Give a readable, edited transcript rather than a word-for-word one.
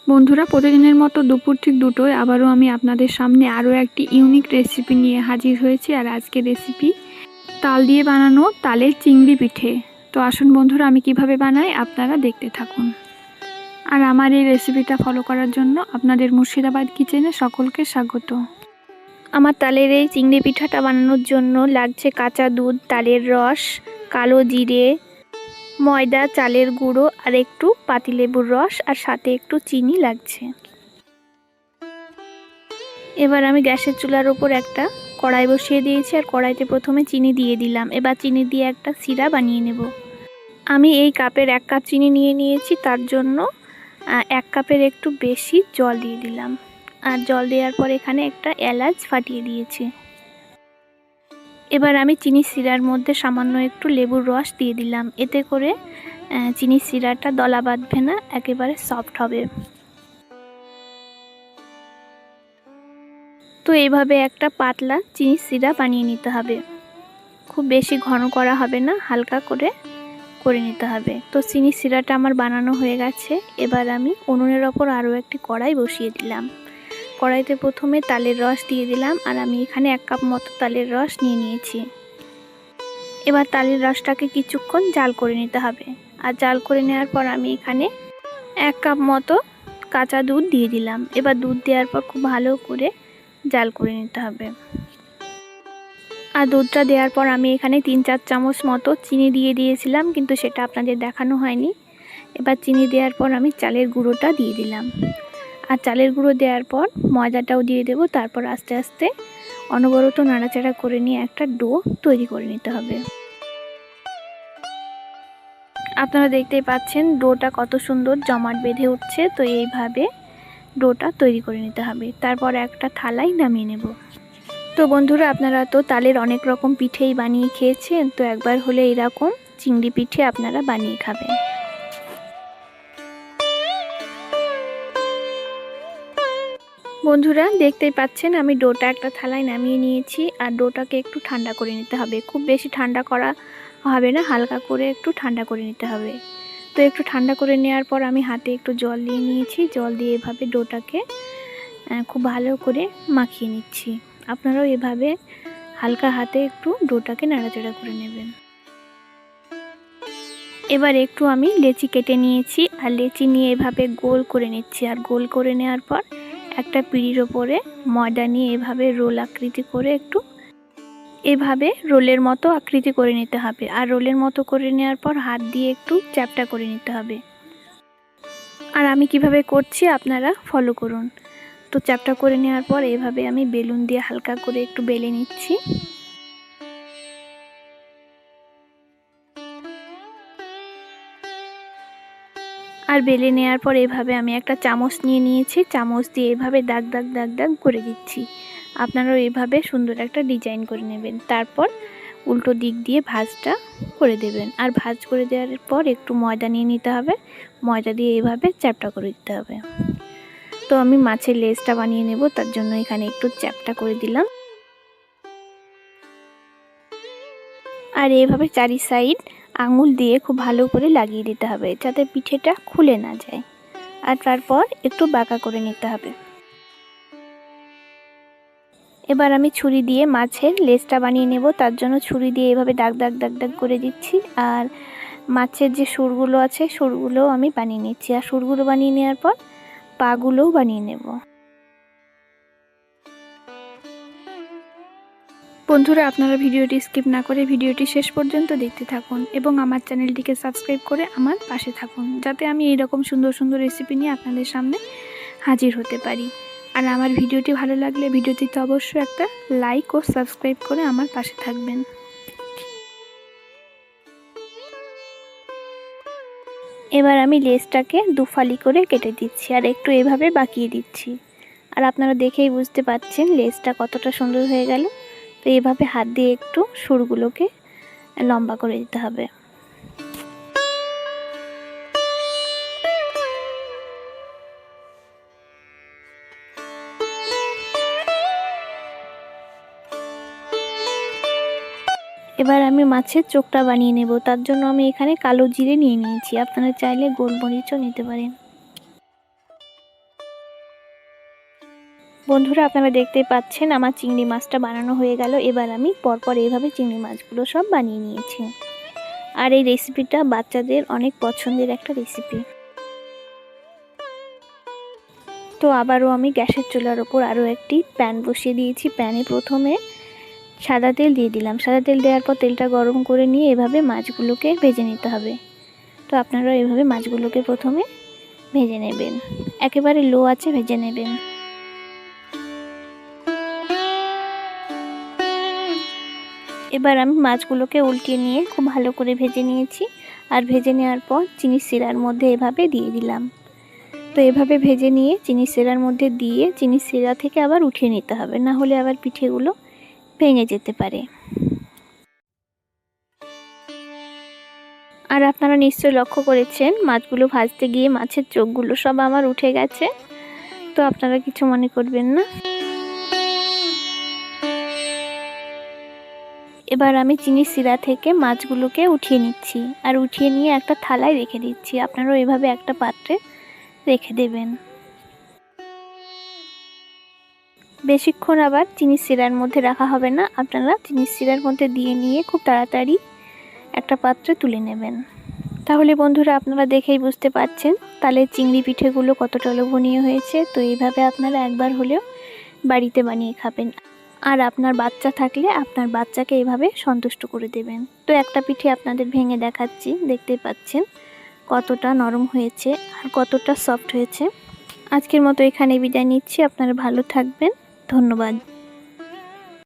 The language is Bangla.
বন্ধুরা, প্রতিদিনের মতো দুপুর ঠিক দুটোয় আবারও আমি আপনাদের সামনে আরও একটি ইউনিক রেসিপি নিয়ে হাজির হয়েছি। আর আজকের রেসিপি তাল দিয়ে বানানো তালের চিংড়ি পিঠে। তো আসুন বন্ধুরা, আমি কিভাবে বানাই আপনারা দেখতে থাকুন। আর আমার এই রেসিপিটা ফলো করার জন্য আপনাদের মুর্শিদাবাদ কিচেনে সকলকে স্বাগত। আমার তালের এই চিংড়ি পিঠাটা বানানোর জন্য লাগছে কাঁচা দুধ, তালের রস, কালো জিরে, ময়দা, চালের গুঁড়ো আর একটু পাতিলেবুর রস আর সাথে একটু চিনি লাগছে। এবার আমি গ্যাসের চুলার ওপর একটা কড়াই বসিয়ে দিয়েছি আর কড়াইতে প্রথমে চিনি দিয়ে দিলাম। এবার চিনি দিয়ে একটা সিরা বানিয়ে নেব। আমি এই কাপের 1 কাপ চিনি নিয়ে নিয়েছি, তার জন্য 1 কাপের একটু বেশি জল দিয়ে দিলাম। আর জল দেওয়ার পর এখানে একটা এলাচ ফাটিয়ে দিয়েছি। এবার আমি চিনি সিরার মধ্যে সামান্য একটু লেবুর রস দিয়ে দিলাম। এতে করে চিনি সিরাটা দলা বাঁধবে না, একেবারে সফট হবে। তো এইভাবে একটা পাতলা চিনি সিরা বানিয়ে নিতে হবে। খুব বেশি ঘন করা হবে না, হালকা করে নিতে হবে। তো চিনি সিরাটা আমার বানানো হয়ে গেছে। এবার আমি উনুনের ওপর আরও একটি কড়াই বসিয়ে দিলাম। কড়াইতে প্রথমে তালের রস দিয়ে দিলাম আর আমি এখানে 1 কাপ মতো তালের রস নিয়ে নিয়েছি। এবার তালের রসটাকে কিছুক্ষণ জাল করে নিতে হবে। আর জাল করে নেওয়ার পর আমি এখানে 1 কাপ মতো কাঁচা দুধ দিয়ে দিলাম। এবার দুধ দেওয়ার পর খুব ভালো করে জাল করে নিতে হবে। আর দুধটা দেওয়ার পর আমি এখানে 3-4 চামচ মতো চিনি দিয়ে দিয়েছিলাম, কিন্তু সেটা আপনাদের দেখানো হয়নি। এবার চিনি দেওয়ার পর আমি চালের গুঁড়োটা দিয়ে দিলাম। আর চালের গুঁড়ো দেওয়ার পর ময়দাটাও দিয়ে দেব। তারপর আস্তে আস্তে অনবরত নাড়াচাড়া করে নিয়ে একটা ডো তৈরি করে নিতে হবে। আপনারা দেখতেই পাচ্ছেন ডোটা কত সুন্দর জমাট বেঁধে উঠছে। তো এইভাবে ডোটা তৈরি করে নিতে হবে। তারপর একটা থালায় নামিয়ে নেব। তো বন্ধুরা, আপনারা তো তালের অনেক রকম পিঠেই বানিয়ে খেয়েছেন, তো একবার হলে এরকম চিংড়ি পিঠে আপনারা বানিয়ে খাবেন। বন্ধুরা, দেখতেই পাচ্ছেন আমি ডোটা একটা থালায় নামিয়ে নিয়েছি। আর ডোটাকে একটু ঠান্ডা করে নিতে হবে। খুব বেশি ঠান্ডা করা হবে না, হালকা করে একটু ঠান্ডা করে নিতে হবে। তো একটু ঠান্ডা করে নেওয়ার পর আমি হাতে একটু জল দিয়ে নিয়েছি। জল দিয়ে এভাবে ডোটাকে খুব ভালো করে মাখিয়ে নিচ্ছি। আপনারাও এভাবে হালকা হাতে একটু ডোটাকে নাড়াচাড়া করে নেবেন। এবার একটু আমি লেচি কেটে নিয়েছি আর লেচি নিয়ে এভাবে গোল করে নিচ্ছি। আর গোল করে নেওয়ার পর একটা পিঁড়ির ওপরে ময়দা নিয়ে এভাবে রোল আকৃতি করে একটু এভাবে রোলের মতো আকৃতি করে নিতে হবে। আর রোলের মতো করে নেওয়ার পর হাত দিয়ে একটু চ্যাপটা করে নিতে হবে। আর আমি কিভাবে করছি আপনারা ফলো করুন। তো চ্যাপটা করে নেওয়ার পর এভাবে আমি বেলুন দিয়ে হালকা করে একটু বেলে নিচ্ছি। আর বেলে নেওয়ার পর এভাবে আমি একটা চামচ নিয়ে নিয়েছি। চামচ দিয়ে এভাবে দাগ দাগ দাগ দাগ করে দিচ্ছি। আপনারাও এভাবে সুন্দর একটা ডিজাইন করে নেবেন। তারপর উল্টো দিক দিয়ে ভাঁজটা করে দেবেন। আর ভাঁজ করে দেওয়ার পর একটু ময়দা নিয়ে নিতে হবে। ময়দা দিয়ে এভাবে চ্যাপটা করে দিতে হবে। তো আমি মাছের লেজটা বানিয়ে নেব, তার জন্য এখানে একটু চ্যাপটা করে দিলাম। আর এইভাবে চারি সাইড আঙুল দিয়ে খুব ভালো করে লাগিয়ে দিতে হবে, যাতে পিঠেটা খুলে না যায়। আর তারপর একটু বাঁকা করে নিতে হবে। এবার আমি ছুরি দিয়ে মাছের লেজটা বানিয়ে নেব, তার জন্য ছুরি দিয়ে এভাবে দাগ দাগ দাগ দাগ করে দিচ্ছি। আর মাছের যে সুরগুলো আছে সুরগুলোও আমি বানিয়ে নিচ্ছি। আর সুরগুলো বানিয়ে নেওয়ার পর পাগুলোও বানিয়ে নেব। বন্ধুরা, আপনারা ভিডিওটি স্কিপ না করে ভিডিওটি শেষ পর্যন্ত দেখতে থাকুন এবং আমার চ্যানেলটিকে সাবস্ক্রাইব করে আমার পাশে থাকুন, যাতে আমি এইরকম সুন্দর সুন্দর রেসিপি নিয়ে আপনাদের সামনে হাজির হতে পারি। আর আমার ভিডিওটি ভালো লাগলে ভিডিওটিতে অবশ্যই একটা লাইক ও সাবস্ক্রাইব করে আমার পাশে থাকবেন। এবার আমি লেজটাকে দুফালি করে কেটে দিচ্ছি আর একটু এভাবে বাঁকিয়ে দিচ্ছি। আর আপনারা দেখেই বুঝতে পারছেন লেজটা কতটা সুন্দর হয়ে গেল। তো এইভাবে হাত দিয়ে একটু সুরগুলোকে লম্বা করে দিতে হবে। এবার আমি মাছের চোখটা বানিয়ে নেব, তার জন্য আমি এখানে কালো জিরে নিয়ে নিয়েছি। আপনারা চাইলে গোলমরিচও নিতে পারেন। বন্ধুরা, আপনারা দেখতেই পাচ্ছেন আমার চিংড়ি মাছটা বানানো হয়ে গেল। এবার আমি পরপর এইভাবে চিংড়ি মাছগুলো সব বানিয়ে নিয়েছি। আর এই রেসিপিটা বাচ্চাদের অনেক পছন্দের একটা রেসিপি। তো আবারও আমি গ্যাসের চুলার ওপর আরও একটি প্যান বসিয়ে দিয়েছি। প্যানে প্রথমে সাদা তেল দিয়ে দিলাম। সাদা তেল দেওয়ার পর তেলটা গরম করে নিয়ে এভাবে মাছগুলোকে ভেজে নিতে হবে। তো আপনারা এভাবে মাছগুলোকে প্রথমে ভেজে নেবেন, একেবারে লো আঁচে ভেজে নেবেন। এবার আমি মাছগুলোকে উল্টিয়ে নিয়ে খুব ভালো করে ভেজে নিয়েছি। আর ভেজে নেওয়ার পর চিনির শিরার মধ্যে এভাবে দিয়ে দিলাম। তো এভাবে ভেজে নিয়ে চিনির শিরার মধ্যে দিয়ে চিনির শিরা থেকে আবার উঠিয়ে নিতে হবে, না হলে আবার পিঠেগুলো ভেঙে যেতে পারে। আর আপনারা নিশ্চয়ই লক্ষ্য করেছেন মাছগুলো ভাজতে গিয়ে মাছের চোখগুলো সব আমার উঠে গেছে। তো আপনারা কিছু মনে করবেন না। এবার আমি চিনির শিরা থেকে মাছগুলোকে উঠিয়ে নিচ্ছি, আর উঠিয়ে নিয়ে একটা থালায় রেখে দিচ্ছি। আপনারাও এভাবে একটা পাত্রে রেখে দেবেন। বেশিক্ষণ আবার চিনির শিরার মধ্যে রাখা হবে না, আপনারা চিনির শিরার মধ্যে দিয়ে নিয়ে খুব তাড়াতাড়ি একটা পাত্রে তুলে নেবেন। তাহলে বন্ধুরা, আপনারা দেখেই বুঝতে পারছেন তালের চিংড়ি পিঠেগুলো কতটা লোভনীয় হয়েছে। তো এইভাবে আপনারা একবার হলেও বাড়িতে বানিয়ে খাবেন। আর আপনার বাচ্চা থাকলে আপনার বাচ্চাকে এভাবে সন্তুষ্ট করে দেবেন। তো একটা পিঠে আপনাদের ভেঙে দেখাচ্ছি, দেখতেই পাচ্ছেন কতটা নরম হয়েছে আর কতটা সফট হয়েছে। আজকের মতো এখানে বিদায় নিচ্ছি। আপনারা ভালো থাকবেন। ধন্যবাদ।